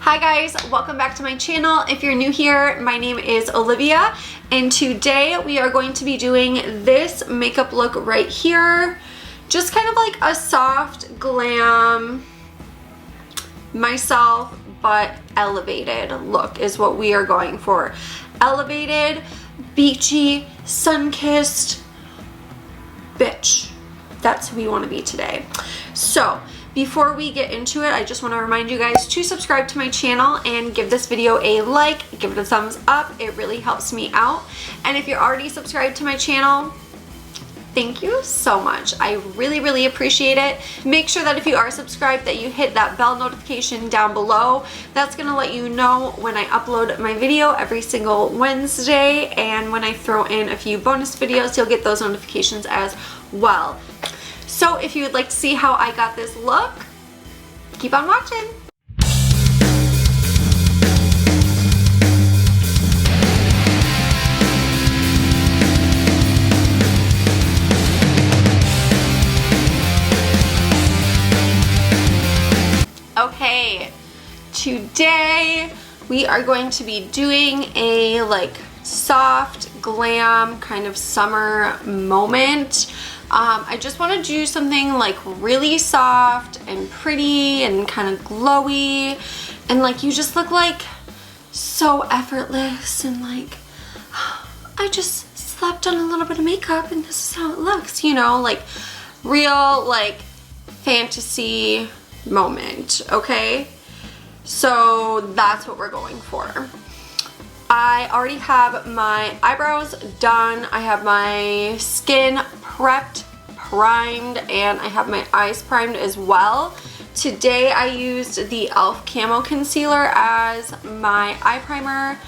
Hi guys, welcome back to my channel. If you're new here, my name is Olivia, and today we are going to be doing this makeup look right here. Just kind of like a soft glam, myself, but elevated look is what we are going for. Elevated, beachy, sun-kissed, bitch. That's who we want to be today. So, before we get into it, I just want to remind you guys to subscribe to my channel and give this video a like, give it a thumbs up. It really helps me out. And if you're already subscribed to my channel, thank you so much. I really appreciate it. Make sure that if you are subscribed that you hit that bell notification down below. That's gonna let you know when I upload my video every single Wednesday, and when I throw in a few bonus videos, you'll get those notifications as well. So if you would like to see how I got this look, keep on watching. Okay, today we are going to be doing a soft glam kind of summer moment. I just want to do something really soft and pretty and kind of glowy, and you just look so effortless, and I just slapped on a little bit of makeup and this is how it looks, you know, real fantasy moment. Okay, so that's what we're going for. I already have my eyebrows done, I have my skin prepped, primed, and I have my eyes primed as well. Today I used the e.l.f. Camo concealer as my eye primer,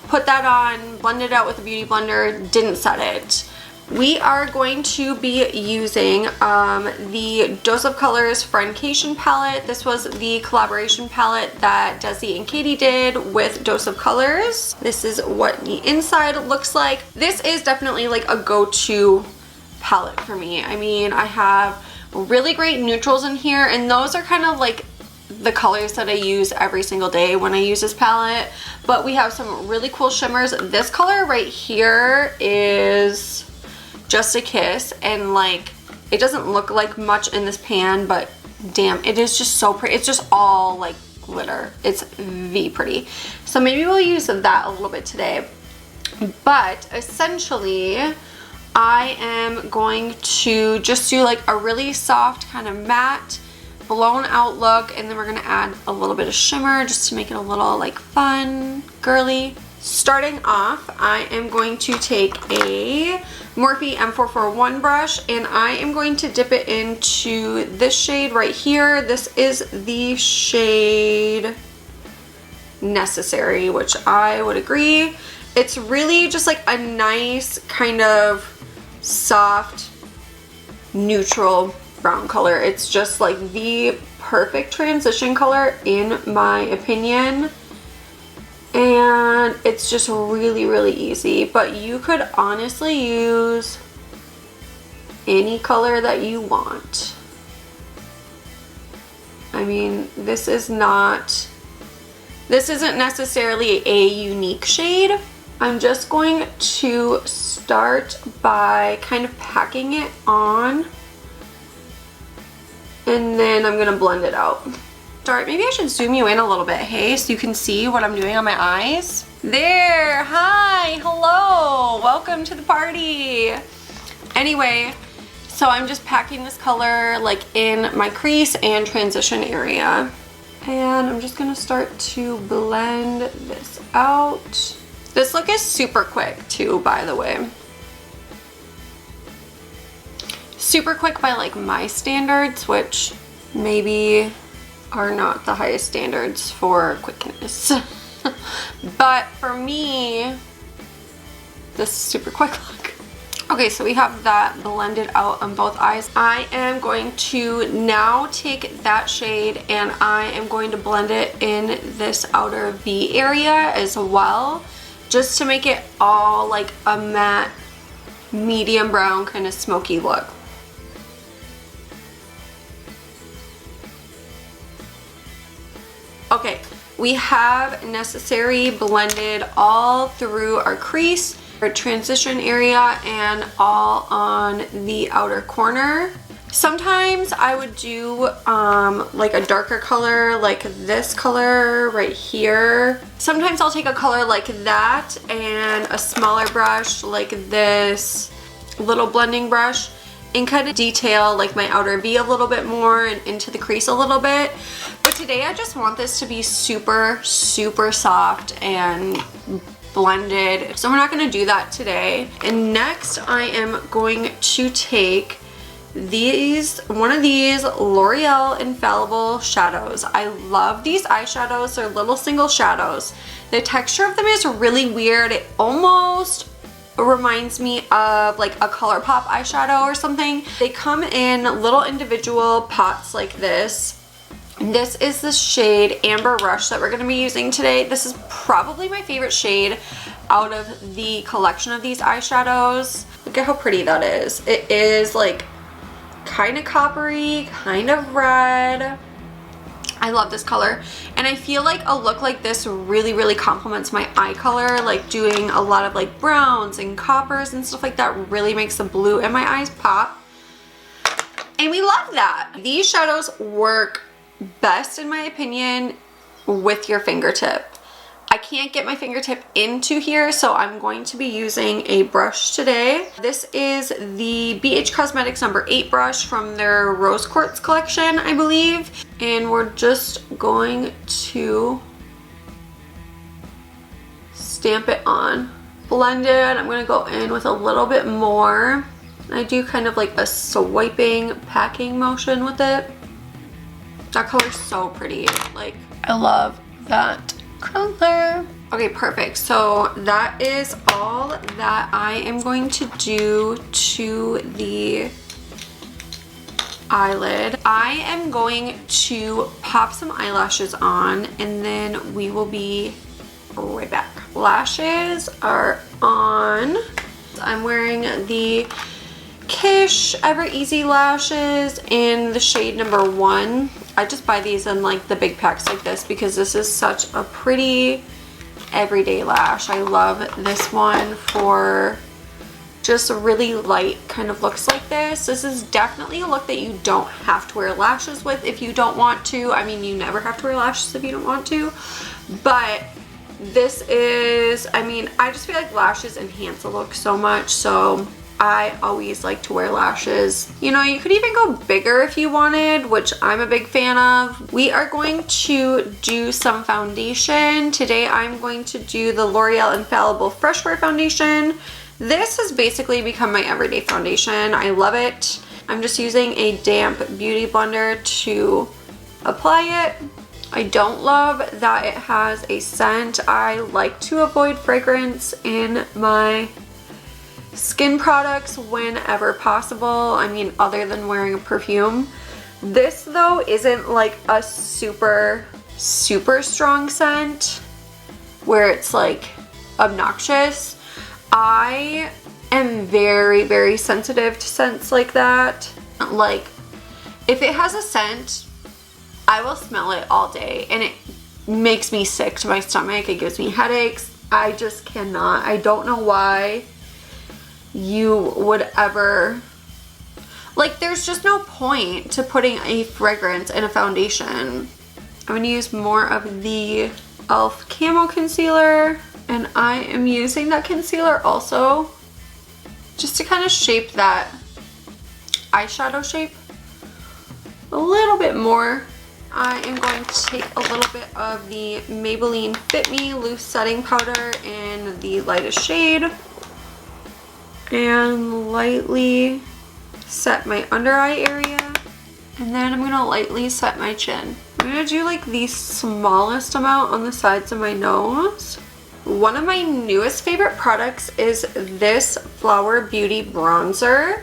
put that on, blended it out with a beauty blender, didn't set it. We are going to be using the Dose of Colors Friendcation palette. This was the collaboration palette that Desi and Katy did with Dose of Colors. This is what the inside looks like. This is definitely a go-to palette for me. I mean, I have really great neutrals in here, and those are kind of the colors that I use every single day when I use this palette. But we have some really cool shimmers. This color right here is Just a Kiss, and it doesn't look like much in this pan, but damn, it is just so pretty. It's just all glitter. It's V pretty. So maybe we'll use that a little bit today. But essentially, I am going to just do a really soft kind of matte blown out look, and then we're gonna add a little bit of shimmer just to make it a little fun, girly. Starting off, I am going to take a Morphe M441 brush, and I am going to dip it into this shade right here. This is the shade Necessary, which I would agree. It's really just a nice kind of soft neutral brown color. It's just the perfect transition color in my opinion. And it's just really easy, but you could honestly use any color that you want. I mean, this isn't necessarily a unique shade. I'm just going to start by kind of packing it on, and then I'm gonna blend it out. Maybe I should zoom you in a little bit, hey, so you can see what I'm doing on my eyes. There, hi, hello, welcome to the party. Anyway, so I'm just packing this color in my crease and transition area. And I'm just gonna start to blend this out. This look is super quick too, by the way. Super quick by my standards, which maybe are not the highest standards for quickness. But for me, this is super quick look. Okay, so we have that blended out on both eyes. I am going to now take that shade and I am going to blend it in this outer V area as well, just to make it all a matte, medium brown kind of smoky look. Okay, we have Necessary blended all through our crease, our transition area, and all on the outer corner. Sometimes I would do like a darker color, like this color right here. Sometimes I'll take a color like that and a smaller brush like this little blending brush and kind of detail like my outer V a little bit more and into the crease a little bit. But today I just want this to be super, super soft and blended. So we're not gonna do that today. And next I am going to take one of these L'Oreal Infallible shadows. I love these eyeshadows. They're little single shadows. The texture of them is really weird. It almost reminds me of like a Colourpop eyeshadow or something. They come in little individual pots like this. This is the shade Amber Rush that we're going to be using today. This is probably my favorite shade out of the collection of these eyeshadows. Look at how pretty that is. It is like kind of coppery, kind of red. I love this color, and I feel like a look like this really, really complements my eye color. Like doing a lot of like browns and coppers and stuff like that really makes the blue in my eyes pop, and we love that. These shadows work best, in my opinion, with your fingertip. I can't get my fingertip into here, so I'm going to be using a brush today. This is the BH Cosmetics number 8 brush from their Rose Quartz collection, I believe. And we're just going to stamp it on. Blended, I'm gonna go in with a little bit more. I do kind of like a swiping packing motion with it. That color's so pretty. Like, I love that color. Okay, perfect. So that is all that I am going to do to the eyelid. I am going to pop some eyelashes on and then we will be right back. Lashes are on. I'm wearing the Kish Ever Easy lashes in the shade number 1. I just buy these in like the big packs like this because this is such a pretty everyday lash. I love this one for just a really light kind of looks like this. This is definitely a look that you don't have to wear lashes with if you don't want to. I mean, you never have to wear lashes if you don't want to, but this is, I mean, I just feel like lashes enhance a look so much, so I always like to wear lashes. You know, you could even go bigger if you wanted, which I'm a big fan of. We are going to do some foundation. Today I'm going to do the L'Oreal Infallible Freshwear foundation. This has basically become my everyday foundation. I love it. I'm just using a damp beauty blender to apply it. I don't love that it has a scent. I like to avoid fragrance in my skin products whenever possible. I mean, other than wearing a perfume. This though isn't like a super, super strong scent where it's like obnoxious. I am very, very sensitive to scents like that. Like, if it has a scent, I will smell it all day and it makes me sick to my stomach. It gives me headaches. I just cannot. I don't know why you would ever, like, there's just no point to putting a fragrance in a foundation. I'm going to use more of the e.l.f. Camo concealer, and I am using that concealer also just to kind of shape that eyeshadow shape a little bit more. I am going to take a little bit of the Maybelline Fit Me Loose Setting Powder in the lightest shade and lightly set my under eye area, and then I'm gonna lightly set my chin. I'm gonna do like the smallest amount on the sides of my nose. One of my newest favorite products is this Flower Beauty bronzer.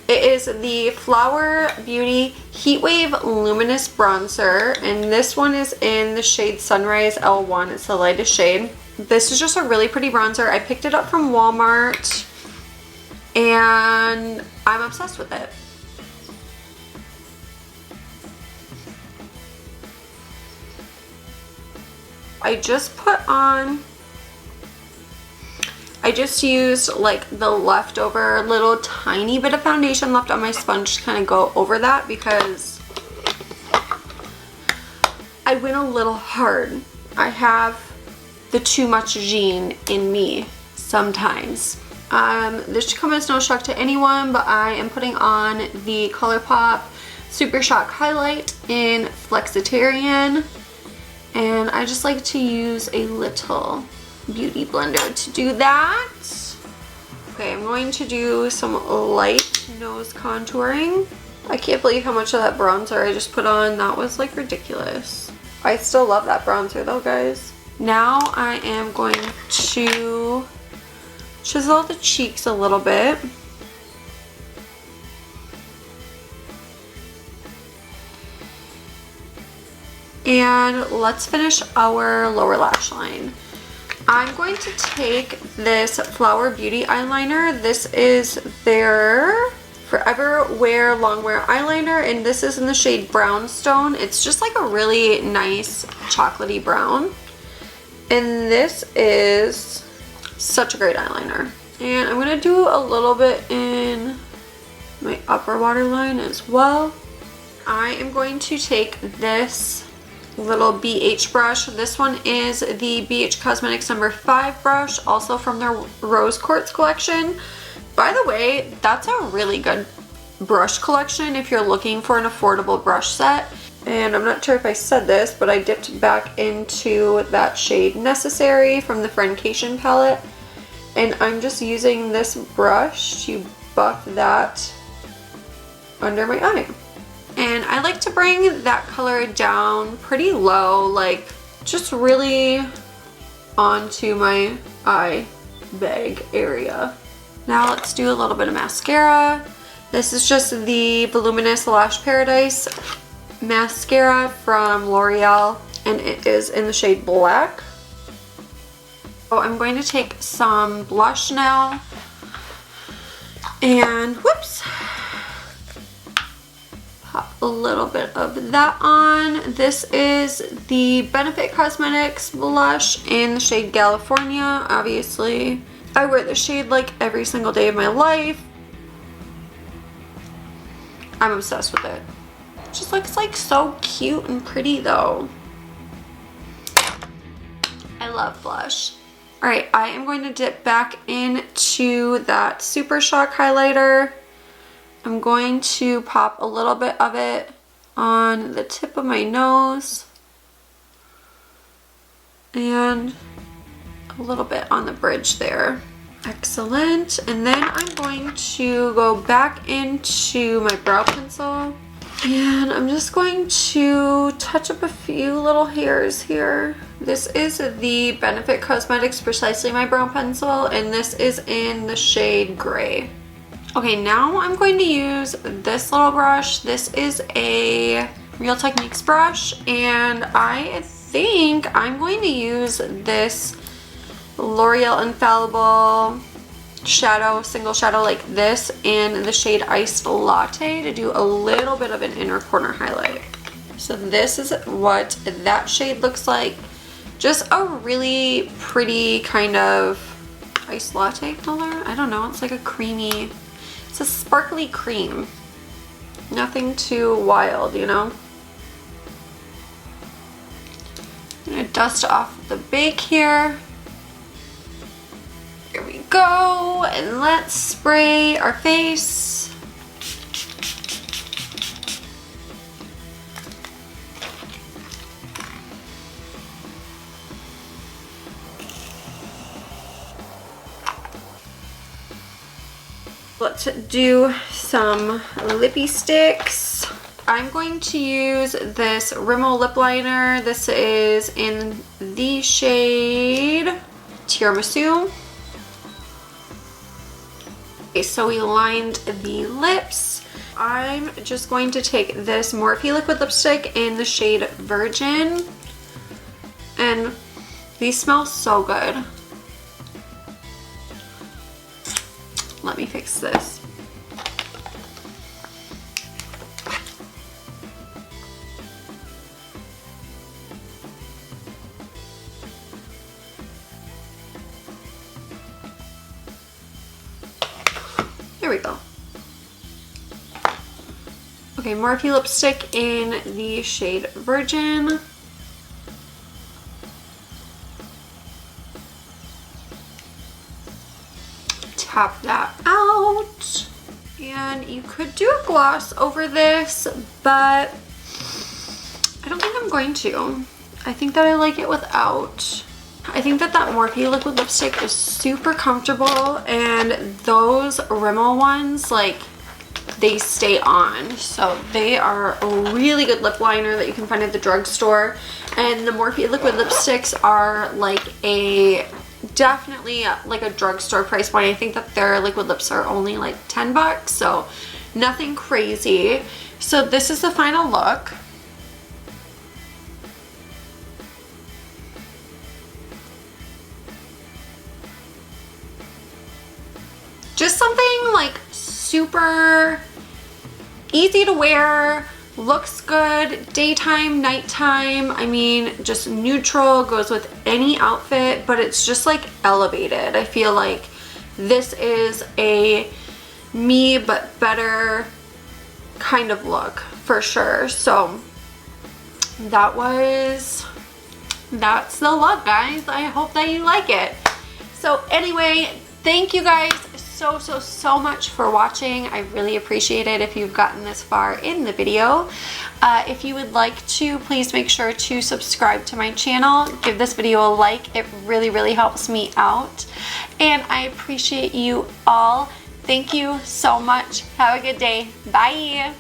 It is the Flower Beauty Heatwave Luminous Bronzer, and this one is in the shade Sunrise L1. It's the lightest shade. This is just a really pretty bronzer. I picked it up from Walmart and I'm obsessed with it. I just used like the leftover little tiny bit of foundation left on my sponge to kind of go over that because I went a little hard. I have the too much gene in me sometimes. This should come as no shock to anyone, but I am putting on the Colourpop Super Shock Highlight in Flexitarian, and I just like to use a little beauty blender to do that. Okay, I'm going to do some light nose contouring. I can't believe how much of that bronzer I just put on. That was like ridiculous. I still love that bronzer though, guys. Now I am going to chisel the cheeks a little bit. And let's finish our lower lash line. I'm going to take this Flower Beauty eyeliner. This is their Forever Wear Longwear eyeliner, and this is in the shade Brownstone. It's just like a really nice chocolatey brown. And this is such a great eyeliner. And I'm going to do a little bit in my upper waterline as well. I am going to take this little BH brush. This one is the BH Cosmetics number 5 brush, also from their Rose Quartz collection. By the way, that's a really good brush collection if you're looking for an affordable brush set. And I'm not sure if I said this, but I dipped back into that shade Necessary from the Friendcation palette. And I'm just using this brush to buff that under my eye. And I like to bring that color down pretty low, like just really onto my eye bag area. Now let's do a little bit of mascara. This is just the Voluminous Lash Paradise mascara from Loreal, and it is in the shade Black. So I'm going to take some blush now, and whoops, pop a little bit of that on. This is the Benefit Cosmetics blush in the shade Galifornia. Obviously, I wear this shade like every single day of my life. I'm obsessed with it. It just looks like so cute and pretty though. I love blush. Alright, I am going to dip back into that Super Shock highlighter. I'm going to pop a little bit of it on the tip of my nose and a little bit on the bridge there. Excellent. And then I'm going to go back into my brow pencil, and I'm just going to touch up a few little hairs here. This is the Benefit Cosmetics Precisely My Brow Pencil, and this is in the shade Gray. Okay, now I'm going to use this little brush. This is a Real Techniques brush, and I think I'm going to use this L'Oreal Infallible shadow, single shadow like this, in the shade Iced Latte to do a little bit of an inner corner highlight. So this is what that shade looks like. Just a really pretty kind of iced latte color. I don't know, it's like a creamy, it's a sparkly cream. Nothing too wild, you know? I'm gonna dust off the bake here. Here we go, and let's spray our face. Let's do some lippy sticks. I'm going to use this Rimmel lip liner. This is in the shade Tiramisu. Okay, so we lined the lips. I'm just going to take this Morphe liquid lipstick in the shade Virgin. And these smell so good. Let me fix this. There we go. Okay, Morphe lipstick in the shade Virgin. Tap that out. And you could do a gloss over this, but I don't think I'm going to. I think that I like it without. I think that Morphe liquid lipstick is super comfortable, and those Rimmel ones, like, they stay on. So they are a really good lip liner that you can find at the drugstore. And the Morphe liquid lipsticks are like definitely like a drugstore price point. I think that their liquid lips are only like 10 bucks, so nothing crazy. So this is the final look. Just something like super easy to wear, looks good, daytime, nighttime. I mean, just neutral, goes with any outfit, but it's just like elevated. I feel like this is a me but better kind of look for sure. So that's the look, guys. I hope that you like it. So anyway, thank you guys so much for watching. I really appreciate it if you've gotten this far in the video. If you would like to, please make sure to subscribe to my channel. Give this video a like. It really helps me out. And I appreciate you all. Thank you so much. Have a good day. Bye.